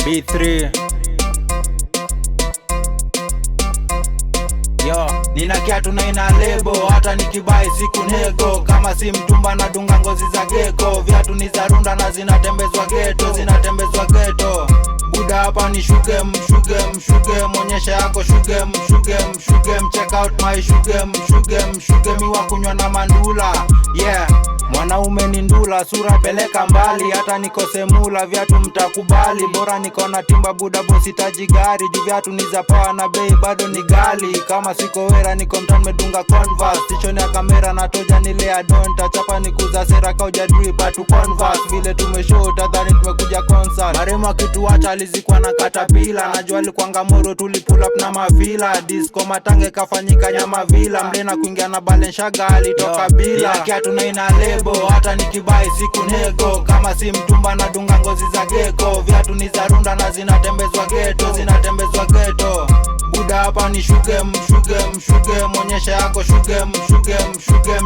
B3. Yo, nina kiatu na ina lebo, hata nikibai siku nego. Kama si mtumba na dunga ngozi za geko. Viatu ni za runda na zinatembezwa geto, Buda hapa ni shuge, mwonyesha yako shuge, check out my shuge, miwa kunywa na mandula, yeah. Mwanaume ni ndula, sura peleka mbali, hata nikose mula, viatu mtakubali. Bora nikona timba buda bosi taji gari, juu viatu ni za pawa na bei bado ni gali. Kama siko wera niko mtani medunga Converse, tichoni ya kamera na toja nilea donta. Chapa ni kuza sera kauja drip atu Converse, vile tumeshow tadhani tumekuja concert. Marema kitu wacha alizikuwa na katapila, najua alikuanga moro tulipull up na mavila. Disco matange kafanyika nyama vila, mlena kuingia na balenshaga alitoka bila. Kiatu na ina lebo, hata nikibai siku nego. Kama si mtumba na dunga ngozi za geko. Viatu ni za runda na zinatembezwa geto, Buda hapa ni shuge, mwonyesha yako shuge,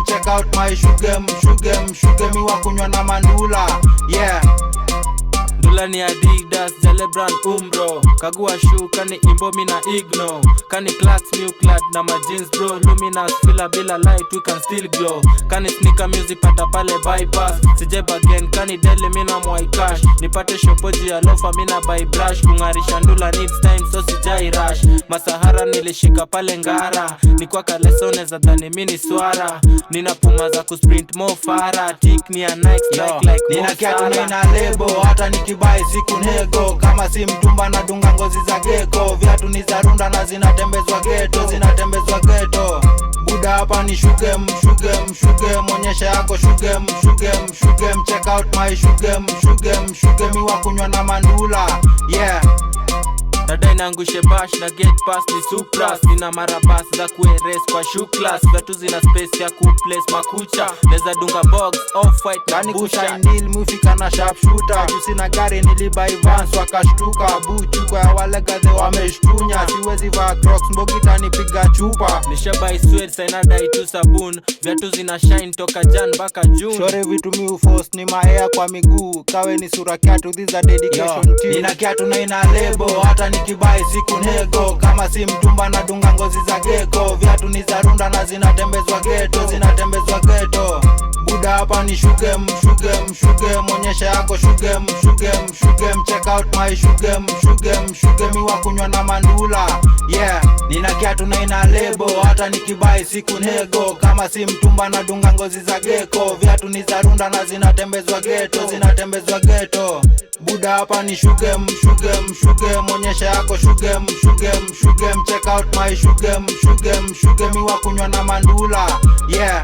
check out my shuge, miwa kunywa na mandula, yeah. Ndula ni Adidas, Jalebrand Umbro. Kagua shoe, kani imbo mina igno. Kani class new clad na ma jeans bro. Luminous fila bila light we can still glow. Kani sneaker music pata pale bypass. Sijeba again, kani deli mina mwai cash. Nipate shopoji ya lofa mina buy brush. Kungarisha ndula needs time so sijai rush. Masahara nilishika pale ngara. Nikwa kalesone za dhani mini swara. Nina puma za kusprint mo fara. Tik ni a Nike like nina kiatu na ina lebo, hata nikibai siku nego. Kama si mtumba na dunga ngozi za geko. Viatu ni za runda na zinatembezwa geto, Buda hapa ni shuge, mwonyesha yako shuge, check out my shuge, miwa kunywa na mandula, yeah. Dada inangushe bash na get pass ni supras. Nina marabas za kueres kwa shoe class. Viatu zina space ya kuplace makucha. Neza dunga box, off-white na kani busha. kushainil mufika na sharp shooter. Jusi na gari nilibai Vans wakashtuka. Buchu kwa ya wale gadhe wameshtunya. Siwezi vaa Crocs mbogita nipiga chupa. Nishabai sweats inadai tu sabun. Viatu zina shine toka Jan baka June. Shore vitu mi uforce ni maea kwa miguu. Kawe ni sura kiatu, these are dedication team. Nina kiatu na ina lebo, hata nikibai siku nego. Kama si mtumba na dunga ngozi za geko. Viatu ni za runda na zinatembezwa geto, Buda hapa ni shuge, mwonyesha yako shuge, check out my shuge, miwa kunywa na mandula, yeah. Nina kiatu na ina lebo, hata nikibai siku nego. Kama si mtumba na dunga ngozi za geko. Viatu ni za runda na zinatembezwa geto, Buda hapa ni shuge, mwonyesha yako shuge, check out my shuge, miwa kunywa na mandula, yeah.